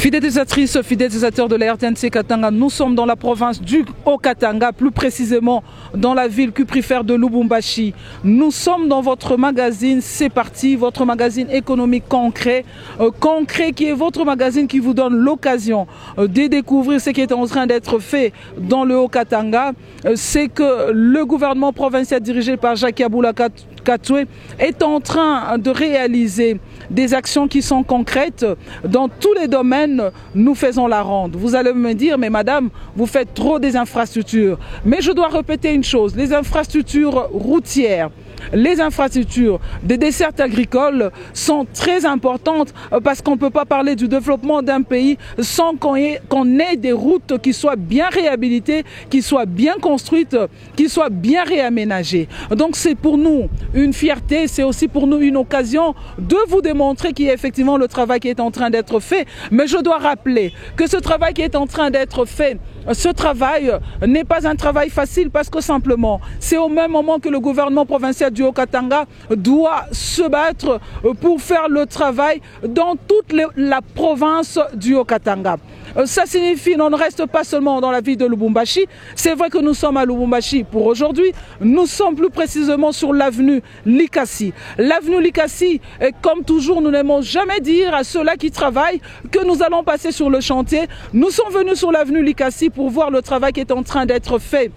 Fidèles utilisatrices, fidèles utilisateurs de la RTNC Katanga, nous sommes dans la province du Haut-Katanga, plus précisément dans la ville cuprifère de Lubumbashi. Nous sommes dans votre magazine C'est Parti, votre magazine économique concret, qui est votre magazine qui vous donne l'occasion de découvrir ce qui est en train d'être fait dans le Haut-Katanga. C'est que le gouvernement provincial dirigé par Jacques Yaboula Katoué est en train de réaliser des actions qui sont concrètes dans tous les domaines. Nous faisons la ronde. Vous allez me dire, mais madame, vous faites trop des infrastructures. Mais je dois répéter une chose, les infrastructures routières, les infrastructures des dessertes agricoles sont très importantes parce qu'on ne peut pas parler du développement d'un pays sans qu'on ait des routes qui soient bien réhabilitées, qui soient bien construites, qui soient bien réaménagées. Donc c'est pour nous une fierté, c'est aussi pour nous une occasion de vous démontrer qu'il y a effectivement le travail qui est en train d'être fait. Mais je dois rappeler que ce travail qui est en train d'être fait, ce travail n'est pas un travail facile parce que simplement, c'est au même moment que le gouvernement provincial du Haut-Katanga doit se battre pour faire le travail dans toute la province du Haut-Katanga. Ça signifie qu'on ne reste pas seulement dans la ville de Lubumbashi. C'est vrai que nous sommes à Lubumbashi pour aujourd'hui. Nous sommes plus précisément sur l'avenue Likasi. L'avenue Likasi, comme toujours, nous n'aimons jamais dire à ceux-là qui travaillent que nous allons passer sur le chantier. Nous sommes venus sur l'avenue Likasi pour voir le travail qui est en train d'être fait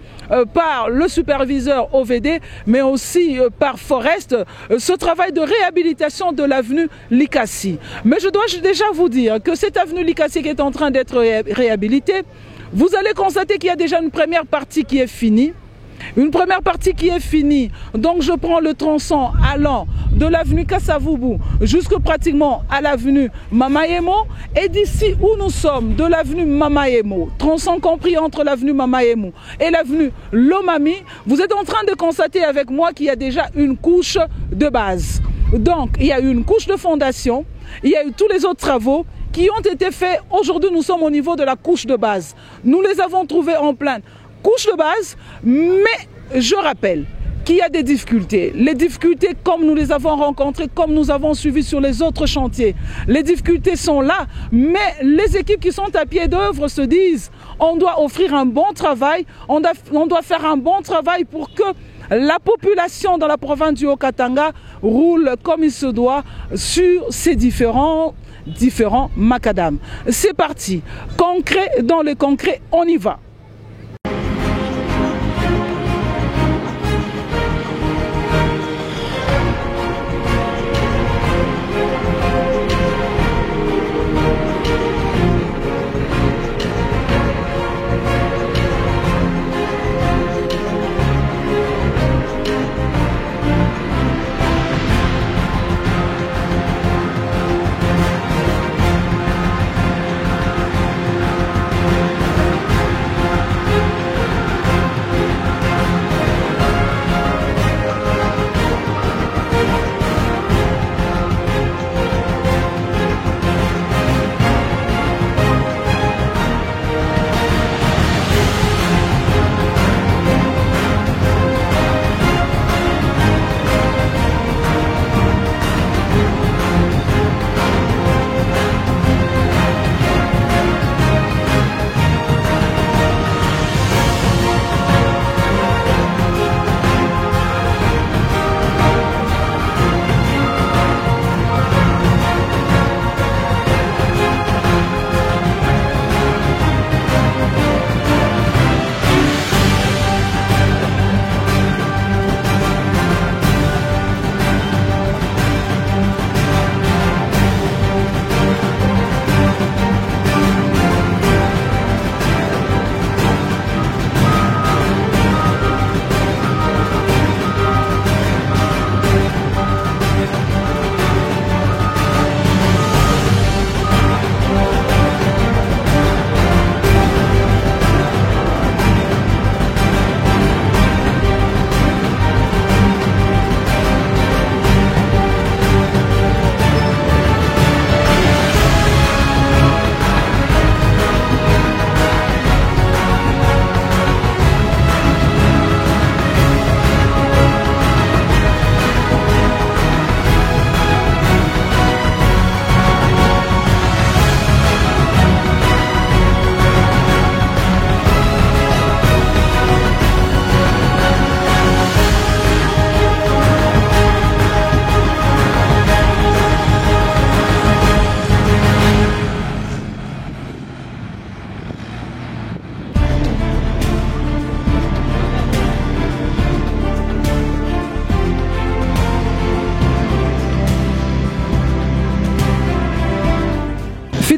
par le superviseur OVD, mais aussi par Forest, ce travail de réhabilitation de l'avenue Likasi. Mais je dois déjà vous dire que cette avenue Likasi qui est en train d'être réhabilitée, vous allez constater qu'il y a déjà une première partie qui est finie. Une première partie qui est finie. Donc je prends le tronçon allant de l'avenue Kassavubu jusque pratiquement à l'avenue Mamaemo. Et d'ici où nous sommes, de l'avenue Mamaemo, tronçon compris entre l'avenue Mamaemo et l'avenue Lomami, vous êtes en train de constater avec moi qu'il y a déjà une couche de base. Donc il y a eu une couche de fondation, il y a eu tous les autres travaux qui ont été faits. Aujourd'hui, nous sommes au niveau de la couche de base. Nous les avons trouvés en pleine couche de base, mais je rappelle qu'il y a des difficultés. Les difficultés comme nous les avons rencontrées, comme nous avons suivi sur les autres chantiers. Les difficultés sont là, mais les équipes qui sont à pied d'œuvre se disent on doit offrir un bon travail, on doit faire un bon travail pour que la population dans la province du Haut-Katanga roule comme il se doit sur ces différents macadams. C'est parti. Concret, dans le concret, on y va.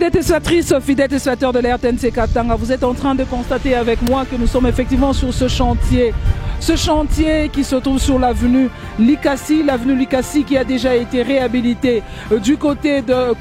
Fidèles téléspectatrices, fidèles téléspectateurs de la RTNC Katanga, vous êtes en train de constater avec moi que nous sommes effectivement sur ce chantier. Ce chantier qui se trouve sur l'avenue Likasi qui a déjà été réhabilitée du côté de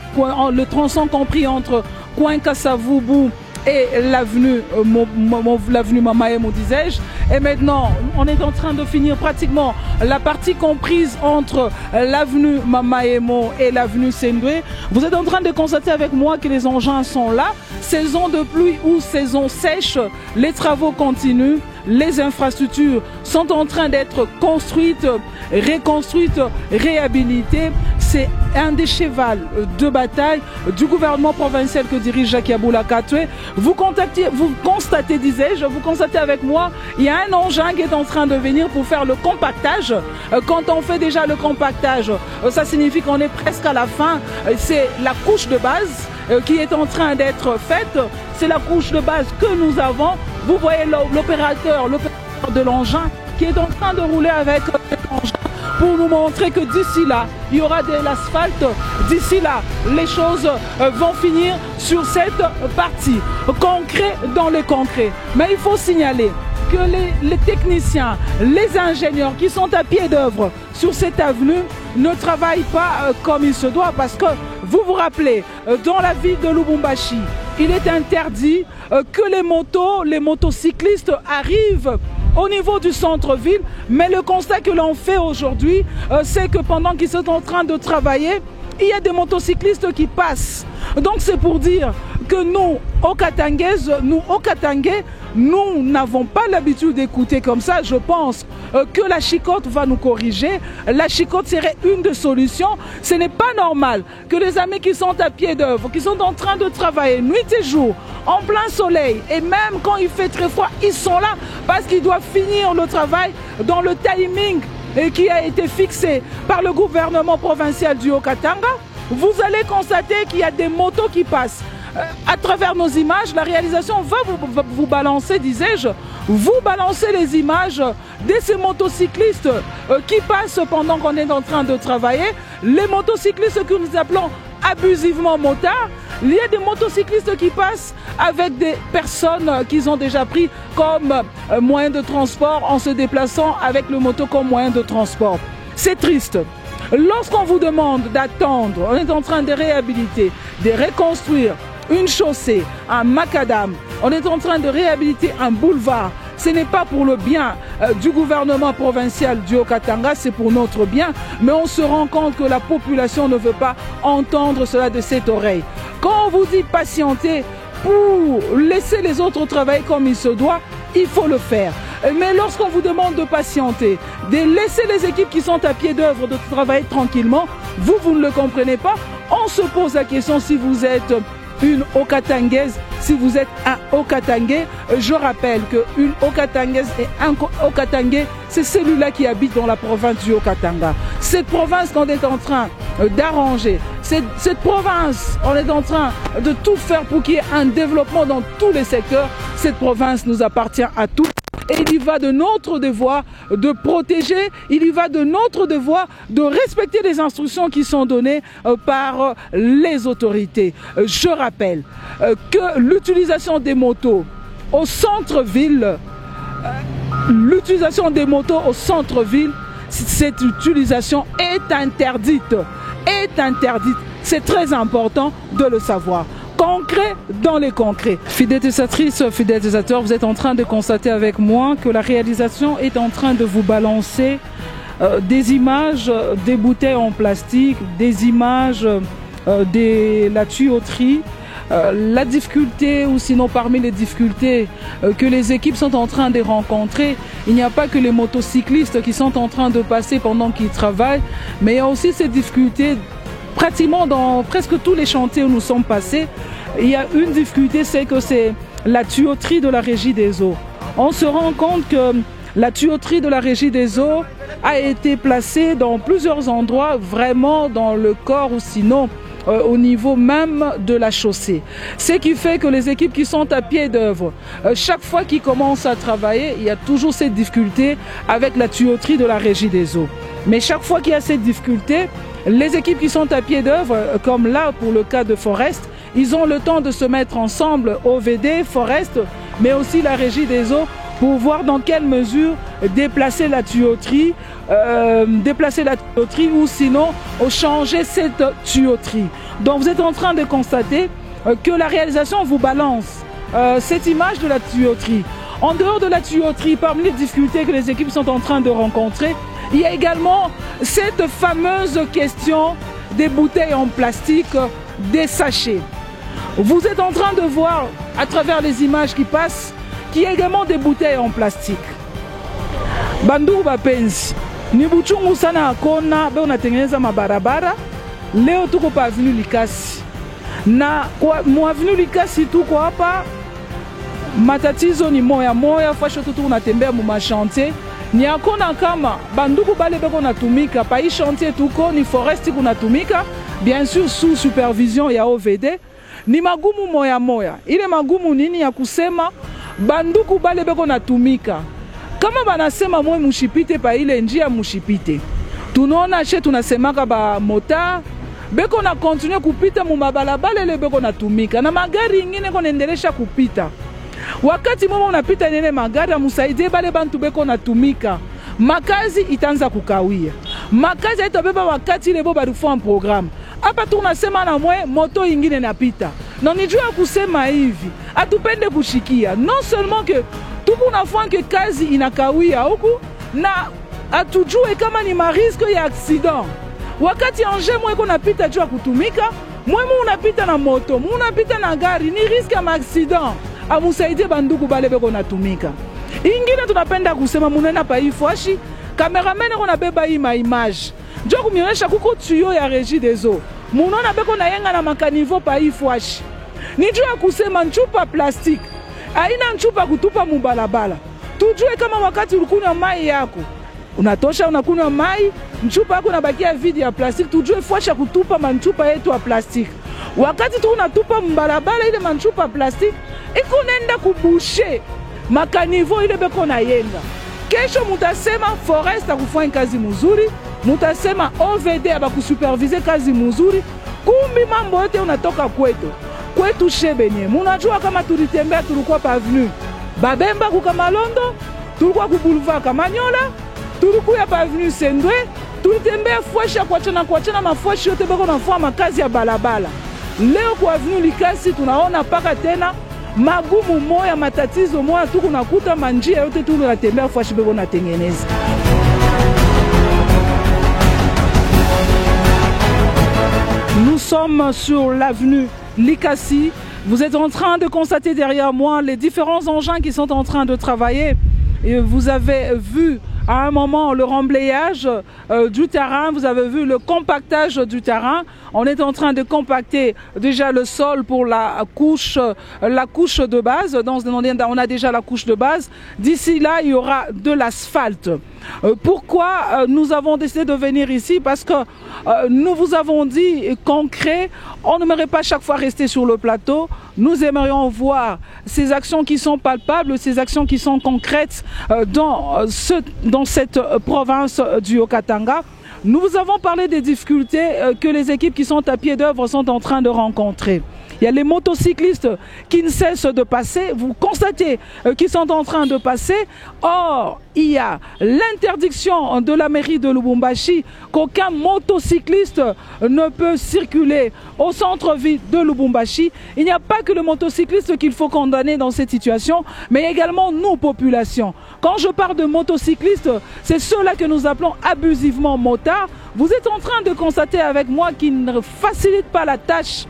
le tronçon compris entre Kouinkasavubu et l'avenue Mamaemo, disais-je. Et maintenant, on est en train de finir pratiquement la partie comprise entre l'avenue Mamaemo et l'avenue Sendwe. Vous êtes en train de constater avec moi que les engins sont là. Saison de pluie ou saison sèche, les travaux continuent. Les infrastructures sont en train d'être construites, reconstruites, réhabilitées. C'est un des chevals de bataille du gouvernement provincial que dirige Jacques Yaboula Katwe. Vous constatez, disais-je, vous constatez avec moi, il y a un engin qui est en train de venir pour faire le compactage. Quand on fait déjà le compactage, ça signifie qu'on est presque à la fin. C'est la couche de base qui est en train d'être faite. C'est la couche de base que nous avons. Vous voyez l'opérateur de l'engin qui est en train de rouler avec l'engin pour nous montrer que d'ici là, il y aura de l'asphalte. D'ici là, les choses vont finir sur cette partie. Concret dans le concret. Mais il faut signaler que les techniciens, les ingénieurs qui sont à pied d'œuvre sur cette avenue ne travaillent pas comme il se doit, parce que vous vous rappelez, dans la ville de Lubumbashi, il est interdit que les motocyclistes arrivent au niveau du centre-ville, mais le constat que l'on fait aujourd'hui, c'est que pendant qu'ils sont en train de travailler, il y a des motocyclistes qui passent. Donc c'est pour dire que nous, au Katangais, nous n'avons pas l'habitude d'écouter comme ça. Je pense que la chicotte va nous corriger. La chicotte serait une des solutions. Ce n'est pas normal que les amis qui sont à pied d'œuvre, qui sont en train de travailler nuit et jour, en plein soleil, et même quand il fait très froid, ils sont là parce qu'ils doivent finir le travail dans le timing qui a été fixé par le gouvernement provincial du Haut-Katanga. Vous allez constater qu'il y a des motos qui passent. À travers nos images, la réalisation va vous balancer, disais-je, vous balancer les images de ces motocyclistes qui passent pendant qu'on est en train de travailler. Les motocyclistes que nous appelons abusivement motards. Il y a des motocyclistes qui passent avec des personnes qu'ils ont déjà pris comme moyen de transport en se déplaçant avec le moto comme moyen de transport. C'est triste. Lorsqu'on vous demande d'attendre, on est en train de réhabiliter, de reconstruire une chaussée, un macadam, on est en train de réhabiliter un boulevard. Ce n'est pas pour le bien du gouvernement provincial du Haut-Katanga, c'est pour notre bien, mais on se rend compte que la population ne veut pas entendre cela de cette oreille. Quand on vous dit patienter pour laisser les autres travailler comme il se doit, il faut le faire. Mais lorsqu'on vous demande de patienter, de laisser les équipes qui sont à pied d'œuvre de travailler tranquillement, vous ne le comprenez pas. On se pose la question si vous êtes une Haut-Katangaise, si vous êtes un Haut-Katangais. Je rappelle qu'une Haut-Katangaise et un Haut-Katangais, c'est celui-là qui habite dans la province du Haut-Katanga. Cette province qu'on est en train d'arranger, cette province, on est en train de tout faire pour qu'il y ait un développement dans tous les secteurs. Cette province nous appartient à tous. Et il y va de notre devoir de protéger, il y va de notre devoir de respecter les instructions qui sont données par les autorités. Je rappelle que l'utilisation des motos au centre-ville, cette utilisation est interdite. C'est très important de le savoir. Concret dans les concrets. Fidèles téléspectatrices, fidèles téléspectateurs, vous êtes en train de constater avec moi que la réalisation est en train de vous balancer des images des bouteilles en plastique, des images de la tuyauterie, la difficulté, ou sinon parmi les difficultés que les équipes sont en train de rencontrer, il n'y a pas que les motocyclistes qui sont en train de passer pendant qu'ils travaillent, mais il y a aussi ces difficultés. Pratiquement dans presque tous les chantiers où nous sommes passés, il y a une difficulté, c'est que c'est la tuyauterie de la régie des eaux. On se rend compte que la tuyauterie de la régie des eaux a été placée dans plusieurs endroits, vraiment dans le corps ou sinon au niveau même de la chaussée. Ce qui fait que les équipes qui sont à pied d'œuvre, chaque fois qu'ils commencent à travailler, il y a toujours cette difficulté avec la tuyauterie de la régie des eaux. Mais chaque fois qu'il y a cette difficulté, les équipes qui sont à pied d'œuvre, comme là pour le cas de Forest, Ils ont le temps de se mettre ensemble, OVD, Forest, mais aussi la régie des eaux, pour voir dans quelle mesure déplacer la tuyauterie ou sinon changer cette tuyauterie. Donc vous êtes en train de constater que la réalisation vous balance cette image de la tuyauterie. En dehors de la tuyauterie, parmi les difficultés que les équipes sont en train de rencontrer, il y a également cette fameuse question des bouteilles en plastique, des sachets. Vous êtes en train de voir à travers les images qui passent qu'il y a également des bouteilles en plastique. Bandu bapenzi, ni buchungu sana akona be unatengeneza mabarabara. Leo tuko pa Avenue Likasi. Na kwa Avenue Likasi tuko hapa, matatizo ni moya moya, fasho tutu unatembea mu machantier. Ni akona kama banduku bale beko natumika pa hii chantier tuko ni Forest kunatumika, bien sûr sous supervision ya OVD. Ni magumu moya moya. Ile magumu nini ya kusema banduku bale beko natumika. Kama banasema mwe mushipite pa ile njia mushipite. Tunaona che tunasemaka ba mota beko na continue kupita mu mabalabala ile beko natumika. Na magari ingine konaendelesha kupita. Wakati mwa unapita nene magari musaidie bale bantu beko natumika. Makazi itaanza kukawia. Makazi itabeba wakati ile bo barufua programme. Hapa tunasema na mwe moto ingine napita. Na nijua kusema hivi, atupende kushikia. Non seulement que tukunafua ke kazi inakawia huku, na atujue kama ni mariske ya accident. Wakati anje mwe konapita jua kutumika, mwe unapita na moto, mwe unapita na gari, ni riske ya accident. Amusaidie banduku bale beko natumika. Ingine tunapenda kusema munena pa ifuashi, cameraman kona beba hii image. Njoo kumionyesha kuko tuyo ya régie des eaux. Munona beko na yenga na makanivo pa ifuashi. Nijua kusema nchupa plastic. Haina nchupa kutupa mubalabala. Tujue kama wakati ulikunywa mai yako, unatosha unakunywa mai, nchupa yako inabakia vidi ya plastic, tujue fuasha kutupa manchupa yetu ya plastic. Wakati tu unatupa mbalabala ile manchupa plastic, iko nenda kubushe makanivo ile beko na yenga. Kesho mutasema Forest akufanya kazi mzuri, mutasema OVD abakusupervise kazi mzuri, kumbi mambo yote unatoka kwetu shebenye. Munajua kama tulitembea tulikuwa pa Avenue Babemba kukamalondo, tulikuwa ku Boulevard Kamanyola, tulikuwa pa Avenue Sendwe, tulitembea fuasha kuachana mafuashi yote beko nafua makazi ya balabala. Leo kwa Avenue Likasi tunaona paka tena magumu moya, matatizo moya, tuku nakuta manjia yote tunatembea fuashi beko natengeneza. Nous sommes sur l'avenue Likasi. Vous êtes en train de constater derrière moi les différents engins qui sont en train de travailler. Et vous avez vu à un moment le remblayage du terrain, vous avez vu le compactage du terrain. On est en train de compacter déjà le sol pour la couche de base. Donc on a déjà la couche de base. D'ici là, il y aura de l'asphalte. Pourquoi nous avons décidé de venir ici? Parce que nous vous avons dit concret, on n'aimerait pas chaque fois rester sur le plateau. Nous aimerions voir ces actions qui sont palpables, ces actions qui sont concrètes dans cette province du Haut-Katanga. Nous vous avons parlé des difficultés que les équipes qui sont à pied d'œuvre sont en train de rencontrer. Il y a les motocyclistes qui ne cessent de passer. Vous constatez qu'ils sont en train de passer. Or, il y a l'interdiction de la mairie de Lubumbashi qu'aucun motocycliste ne peut circuler au centre-ville de Lubumbashi. Il n'y a pas que le motocycliste qu'il faut condamner dans cette situation, mais également nous, populations. Quand je parle de motocyclistes, c'est ceux-là que nous appelons abusivement motards. Vous êtes en train de constater avec moi qu'ils ne facilitent pas la tâche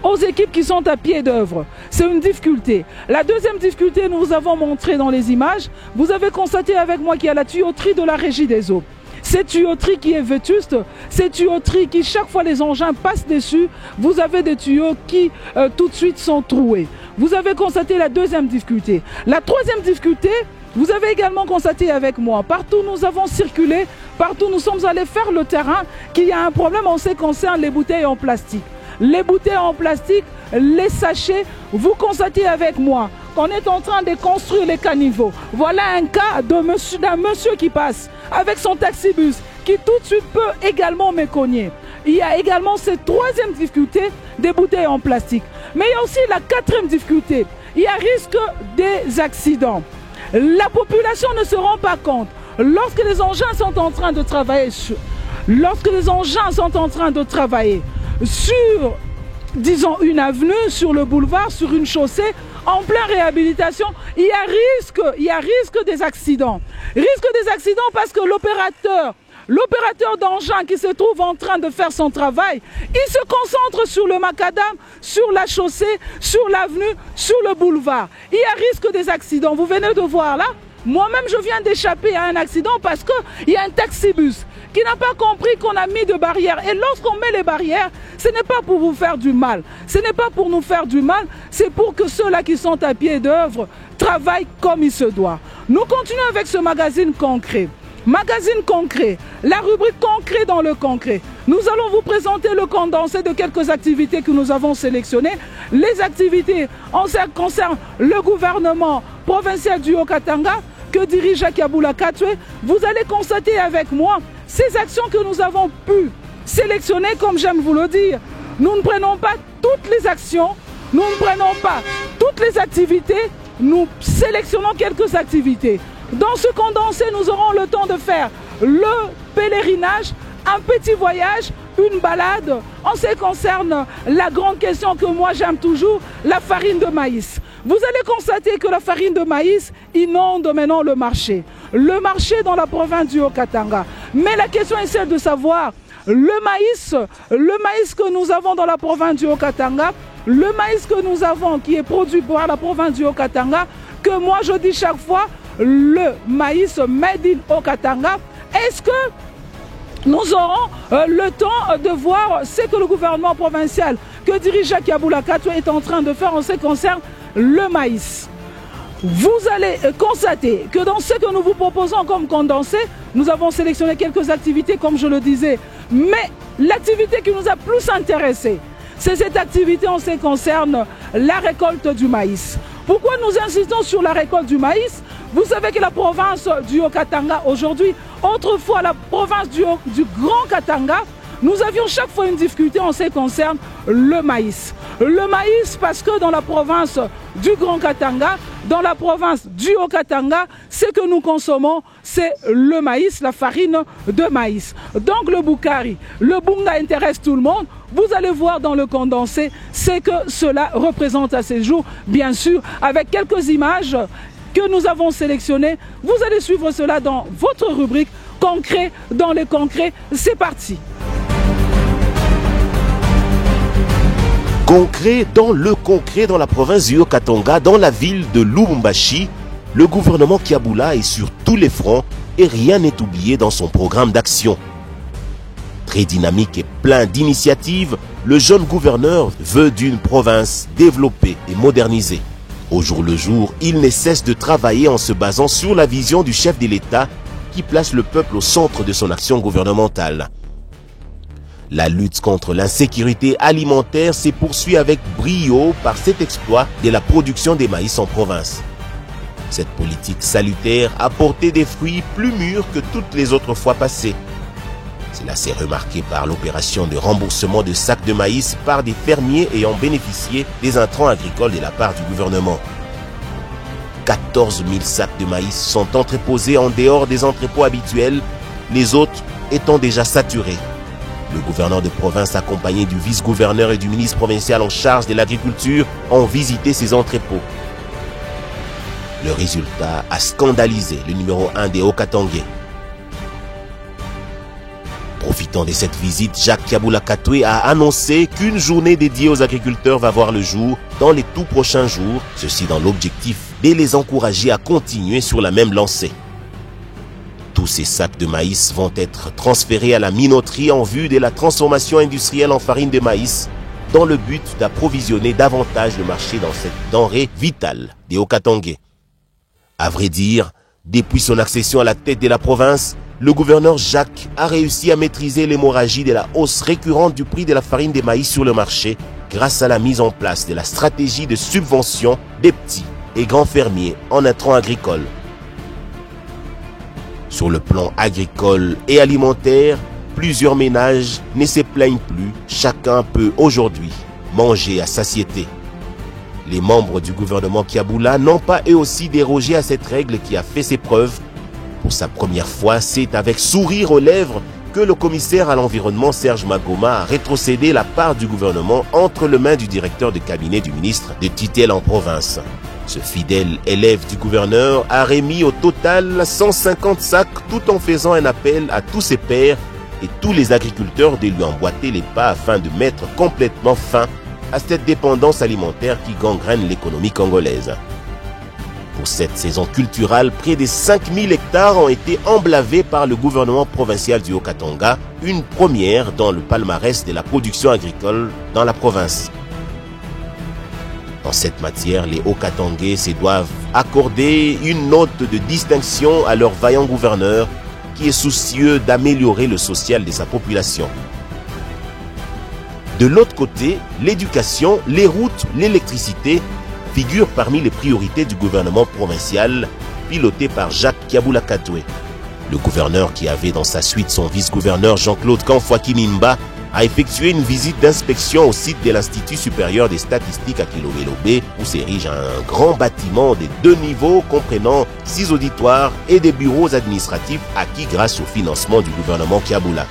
aux équipes qui sont à pied d'œuvre. C'est une difficulté. La deuxième difficulté, nous vous avons montré dans les images, vous avez constaté avec moi qu'il y a la tuyauterie de la régie des eaux. Cette tuyauterie qui est vétuste, cette tuyauterie qui, chaque fois les engins passent dessus, vous avez des tuyaux qui tout de suite sont troués. Vous avez constaté la deuxième difficulté. La troisième difficulté, vous avez également constaté avec moi, partout nous avons circulé, partout nous sommes allés faire le terrain, qu'il y a un problème en ce qui concerne les bouteilles en plastique. Les bouteilles en plastique, les sachets, vous constatez avec moi qu'on est en train de construire les caniveaux. Voilà un cas d'un monsieur qui passe avec son taxibus qui tout de suite peut également me cogner. il y a également cette troisième difficulté des bouteilles en plastique. Mais il y a aussi la quatrième difficulté. Il y a risque des accidents. La population ne se rend pas compte. Lorsque les engins sont en train de travailler sur, disons, une avenue, sur le boulevard, sur une chaussée, en pleine réhabilitation, il y a risque des accidents. Risque des accidents parce que l'opérateur d'engin qui se trouve en train de faire son travail, il se concentre sur le macadam, sur la chaussée, sur l'avenue, sur le boulevard. Il y a risque des accidents. Vous venez de voir là, moi-même je viens d'échapper à un accident parce qu'il y a un taxibus qui n'a pas compris qu'on a mis de barrières. Et lorsqu'on met les barrières, ce n'est pas pour vous faire du mal. Ce n'est pas pour nous faire du mal, c'est pour que ceux-là qui sont à pied d'œuvre travaillent comme il se doit. Nous continuons avec ce magazine concret. Magazine concret, la rubrique concret dans le concret. Nous allons vous présenter le condensé de quelques activités que nous avons sélectionnées. Les activités en ce qui concerne le gouvernement provincial du Haut-Katanga que dirige Jacques Yaboula Katoué. Vous allez constater avec moi ces actions que nous avons pu sélectionner, comme j'aime vous le dire. Nous ne prenons pas toutes les actions, nous ne prenons pas toutes les activités, nous sélectionnons quelques activités. Dans ce condensé, nous aurons le temps de faire le pèlerinage, un petit voyage, une balade. En ce qui concerne la grande question que moi j'aime toujours, la farine de maïs. Vous allez constater que la farine de maïs inonde maintenant le marché. Le marché dans la province du Haut-Katanga. Mais la question est celle de savoir le maïs que nous avons dans la province du Haut-Katanga, le maïs que nous avons qui est produit par la province du Haut-Katanga, que moi je dis chaque fois, le maïs made in Haut-Katanga, est-ce que nous aurons le temps de voir ce que le gouvernement provincial que dirige Jacques Yaboula Katoué est en train de faire en ce qui concerne le maïs? Vous allez constater que dans ce que nous vous proposons comme condensé, nous avons sélectionné quelques activités comme je le disais, mais l'activité qui nous a plus intéressé, c'est cette activité en ce qui concerne la récolte du maïs. Pourquoi nous insistons sur la récolte du maïs? Vous savez que la province du Haut-Katanga aujourd'hui, autrefois la province du Grand Katanga, nous avions chaque fois une difficulté en ce qui concerne le maïs. Le maïs parce que dans la province du Grand Katanga, dans la province du Haut-Katanga, ce que nous consommons, c'est le maïs, la farine de maïs. Donc le boukari, le bunga intéresse tout le monde. Vous allez voir dans le condensé ce que cela représente à ces jours, bien sûr, avec quelques images que nous avons sélectionnées. Vous allez suivre cela dans votre rubrique concret dans les concrets. C'est parti. Concret dans le concret dans la province du Haut-Katanga, dans la ville de Lubumbashi, le gouvernement Yaboula est sur tous les fronts et rien n'est oublié dans son programme d'action. Très dynamique et plein d'initiatives, le jeune gouverneur veut d'une province développée et modernisée. Au jour le jour, il ne cesse de travailler en se basant sur la vision du chef de l'État qui place le peuple au centre de son action gouvernementale. La lutte contre l'insécurité alimentaire se poursuit avec brio par cet exploit de la production des maïs en province. Cette politique salutaire a porté des fruits plus mûrs que toutes les autres fois passées. Cela s'est remarqué par l'opération de remboursement de sacs de maïs par des fermiers ayant bénéficié des intrants agricoles de la part du gouvernement. 14 000 sacs de maïs sont entreposés en dehors des entrepôts habituels, les autres étant déjà saturés. Le gouverneur de province accompagné du vice-gouverneur et du ministre provincial en charge de l'agriculture ont visité ces entrepôts. Le résultat a scandalisé le numéro 1 des Haut-Katangais. Profitant de cette visite, Jacques Yaboula Katoué a annoncé qu'une journée dédiée aux agriculteurs va voir le jour dans les tout prochains jours, ceci dans l'objectif de les encourager à continuer sur la même lancée. Tous ces sacs de maïs vont être transférés à la minoterie en vue de la transformation industrielle en farine de maïs dans le but d'approvisionner davantage le marché dans cette denrée vitale des Haut-Katangais. À vrai dire, depuis son accession à la tête de la province, le gouverneur Jacques a réussi à maîtriser l'hémorragie de la hausse récurrente du prix de la farine de maïs sur le marché grâce à la mise en place de la stratégie de subvention des petits et grands fermiers en intrants agricoles. Sur le plan agricole et alimentaire, plusieurs ménages ne se plaignent plus. Chacun peut aujourd'hui manger à satiété. Les membres du gouvernement Kiaboula n'ont pas eux aussi dérogé à cette règle qui a fait ses preuves. Pour sa première fois, c'est avec sourire aux lèvres que le commissaire à l'environnement Serge Magoma a rétrocédé la part du gouvernement entre les mains du directeur de cabinet du ministre de tutelle en province. Ce fidèle élève du gouverneur a remis au total 150 sacs tout en faisant un appel à tous ses pairs et tous les agriculteurs de lui emboîter les pas afin de mettre complètement fin à cette dépendance alimentaire qui gangrène l'économie congolaise. Pour cette saison culturelle, près de 5000 hectares ont été emblavés par le gouvernement provincial du Haut-Katanga, une première dans le palmarès de la production agricole dans la province. En cette matière, les Haut-Katangais se doivent accorder une note de distinction à leur vaillant gouverneur qui est soucieux d'améliorer le social de sa population. De l'autre côté, l'éducation, les routes, l'électricité figurent parmi les priorités du gouvernement provincial piloté par Jacques Kiaboula Katoué. Le gouverneur qui avait dans sa suite son vice-gouverneur Jean-Claude Kanfouaki-Nimba a effectué une visite d'inspection au site de l'Institut supérieur des statistiques à Kilobé, où s'érige un grand bâtiment de 2 niveaux comprenant 6 auditoires et des bureaux administratifs acquis grâce au financement du gouvernement Kiaboula.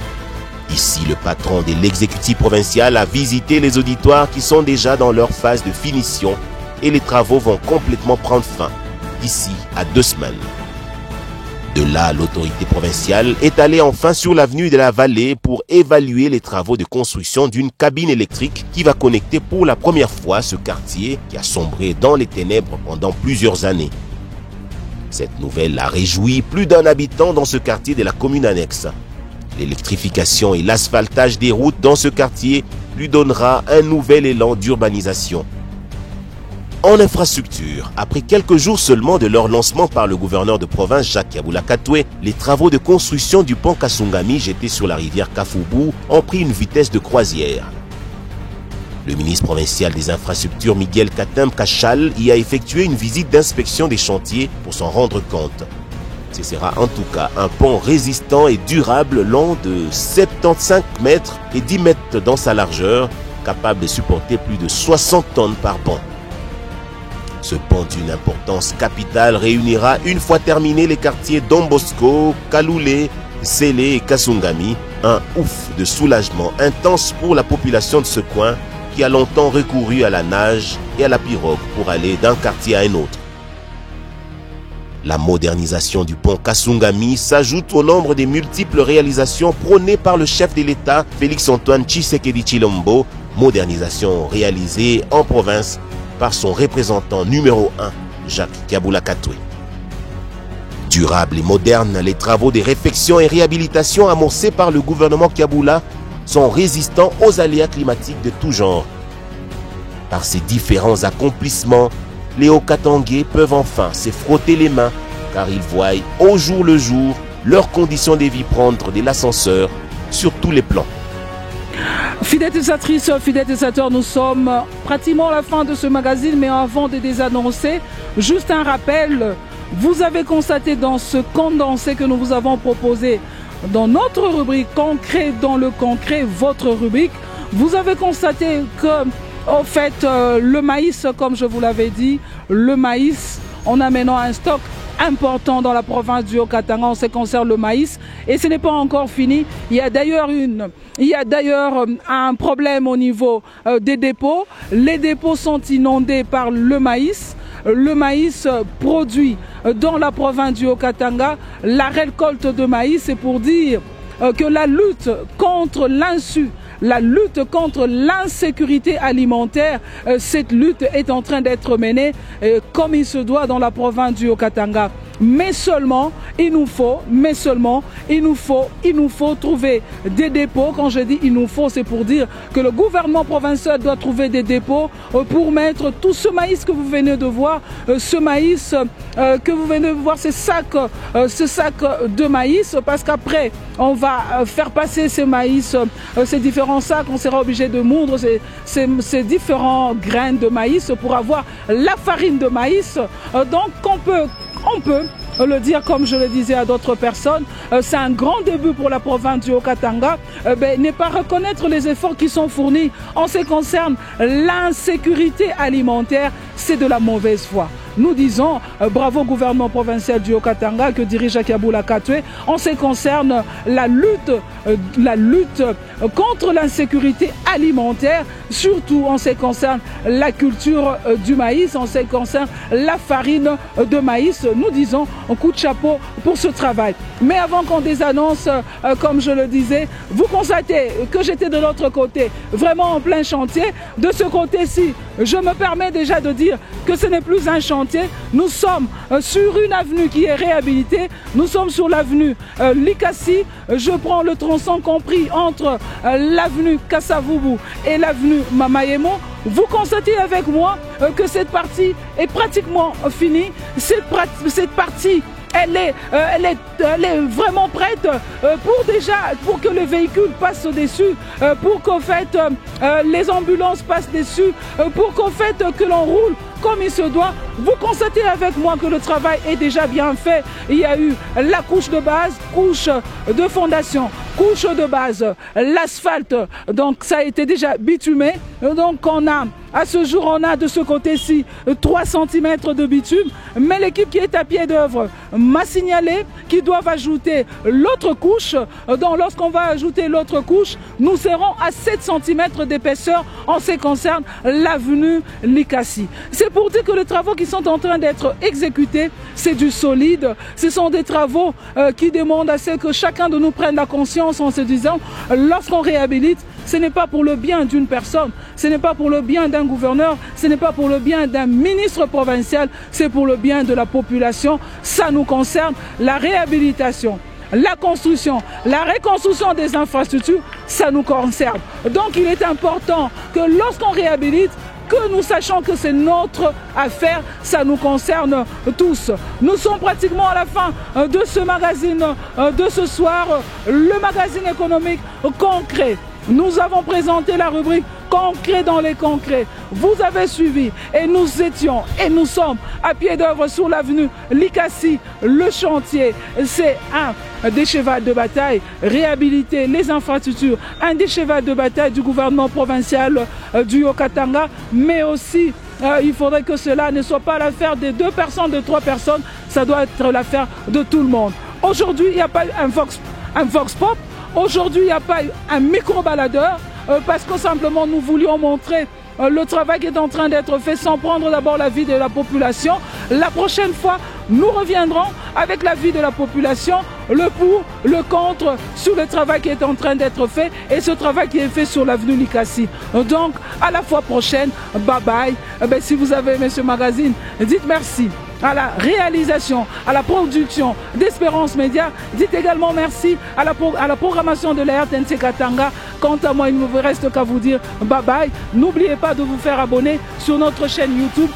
Ici, le patron de l'exécutif provincial a visité les auditoires qui sont déjà dans leur phase de finition et les travaux vont complètement prendre fin d'ici à 2 semaines. De là, l'autorité provinciale est allée enfin sur l'avenue de la Vallée pour évaluer les travaux de construction d'une cabine électrique qui va connecter pour la première fois ce quartier qui a sombré dans les ténèbres pendant plusieurs années. Cette nouvelle a réjoui plus d'un habitant dans ce quartier de la commune annexe. L'électrification et l'asphaltage des routes dans ce quartier lui donnera un nouvel élan d'urbanisation. En infrastructure, après quelques jours seulement de leur lancement par le gouverneur de province Jacques Kiaboula Katoué, les travaux de construction du pont Kasungami jeté sur la rivière Kafoubou ont pris une vitesse de croisière. Le ministre provincial des infrastructures Miguel Katem Kachal y a effectué une visite d'inspection des chantiers pour s'en rendre compte. Ce sera en tout cas un pont résistant et durable long de 75 mètres et 10 mètres dans sa largeur, capable de supporter plus de 60 tonnes par pont. Ce pont d'une importance capitale réunira une fois terminé les quartiers Don Bosco, Kaloulé, Sélé et Kasungami, un ouf de soulagement intense pour la population de ce coin qui a longtemps recouru à la nage et à la pirogue pour aller d'un quartier à un autre. La modernisation du pont Kasungami s'ajoute au nombre des multiples réalisations prônées par le chef de l'État Félix-Antoine Tshisekedi Tshilombo, modernisation réalisée en province par son représentant numéro 1, Jacques Kiaboula Katoué. Durables et modernes, les travaux de réfection et réhabilitation amorcés par le gouvernement Kiaboula sont résistants aux aléas climatiques de tout genre. Par ces différents accomplissements, les Haut-Katangais peuvent enfin se frotter les mains car ils voient au jour le jour leurs conditions de vie prendre de l'ascenseur sur tous les plans. Fidèles utilisatrices, fidèles utilisateurs, nous sommes pratiquement à la fin de ce magazine, mais avant de désannoncer, juste un rappel, vous avez constaté dans ce condensé que nous vous avons proposé dans notre rubrique concret, dans le concret, votre rubrique, vous avez constaté que, en fait, le maïs, comme je vous l'avais dit, le maïs, on a maintenant un stock important dans la province du Haut-Katanga en ce qui concerne le maïs et ce n'est pas encore fini. Il y a d'ailleurs un problème au niveau des dépôts. Les dépôts sont inondés par le maïs. Le maïs produit dans la province du Haut-Katanga. La récolte de maïs, c'est pour dire que la lutte contre l'insécurité alimentaire, cette lutte est en train d'être menée comme il se doit dans la province du Haut-Katanga. Mais seulement, il nous faut trouver des dépôts. Quand je dis il nous faut, c'est pour dire que le gouvernement provincial doit trouver des dépôts pour mettre tout ce maïs que vous venez de voir, ce sac de maïs, parce qu'après, on va faire passer ces maïs, ces différents sacs, on sera obligé de moudre ces différents graines de maïs pour avoir la farine de maïs. Donc, on peut le dire comme je le disais à d'autres personnes, c'est un grand début pour la province du Haut-Katanga, n'est pas reconnaître les efforts qui sont fournis en ce qui concerne l'insécurité alimentaire, c'est de la mauvaise foi. Nous disons bravo au gouvernement provincial du Haut-Katanga que dirige Akiaboula Katwe en ce qui concerne la lutte contre l'insécurité alimentaire, surtout en ce qui concerne la culture du maïs, en ce qui concerne la farine de maïs. Nous disons un coup de chapeau pour ce travail. Mais avant qu'on désannonce, comme je le disais, vous constatez que j'étais de l'autre côté, vraiment en plein chantier. De ce côté-ci, je me permets déjà de dire que ce n'est plus un chantier. Nous sommes sur une avenue qui est réhabilitée. Nous sommes sur l'avenue Likasi. Je prends le tronçon compris entre l'avenue Kassavubu et l'avenue Mamayemo. Vous constatez avec moi que cette partie est pratiquement finie. Cette partie, elle est vraiment prête pour que le véhicule passe au-dessus, pour qu'en fait les ambulances passent dessus, pour qu'en fait que l'on roule comme il se doit. Vous constatez avec moi que le travail est déjà bien fait. Il y a eu la couche de base, couche de fondation, couche de base, l'asphalte, donc ça a été déjà bitumé. Donc à ce jour, on a de ce côté-ci 3 cm de bitume, mais l'équipe qui est à pied d'œuvre m'a signalé qu'ils doivent ajouter l'autre couche. Donc lorsqu'on va ajouter l'autre couche, nous serons à 7 cm d'épaisseur en ce qui concerne l'avenue Likasi. C'est pour dire que les travaux qui sont en train d'être exécutés, c'est du solide. Ce sont des travaux qui demandent à ce que chacun de nous prenne la conscience en se disant, lorsqu'on réhabilite, ce n'est pas pour le bien d'une personne, ce n'est pas pour le bien d'un gouverneur, ce n'est pas pour le bien d'un ministre provincial, c'est pour le bien de la population. Ça nous concerne, la réhabilitation, la construction, la reconstruction des infrastructures, ça nous concerne. Donc il est important que lorsqu'on réhabilite, que nous sachions que c'est notre affaire, ça nous concerne tous. Nous sommes pratiquement à la fin de ce magazine de ce soir, le magazine économique concret. Nous avons présenté la rubrique concret dans les concrets. Vous avez suivi et nous étions et nous sommes à pied d'œuvre sur l'avenue Likasi. Le chantier, c'est un des chevals de bataille, réhabiliter les infrastructures, un des chevals de bataille du gouvernement provincial du Haut-Katanga, mais aussi il faudrait que cela ne soit pas l'affaire de 2 personnes, de 3 personnes, ça doit être l'affaire de tout le monde. Aujourd'hui, il n'y a pas eu un vox pop. Aujourd'hui, il n'y a pas eu un micro-baladeur parce que simplement nous voulions montrer le travail qui est en train d'être fait sans prendre d'abord l'avis de la population. La prochaine fois, nous reviendrons avec l'avis de la population, le pour, le contre, sur le travail qui est en train d'être fait et ce travail qui est fait sur l'avenue Likasi. Donc, à la fois prochaine, bye bye. Si vous avez aimé ce magazine, dites merci à la réalisation, à la production d'Espérance Média. Dites également merci à la programmation de la RTNC Katanga. Quant à moi, il ne me reste qu'à vous dire bye bye. N'oubliez pas de vous faire abonner sur notre chaîne YouTube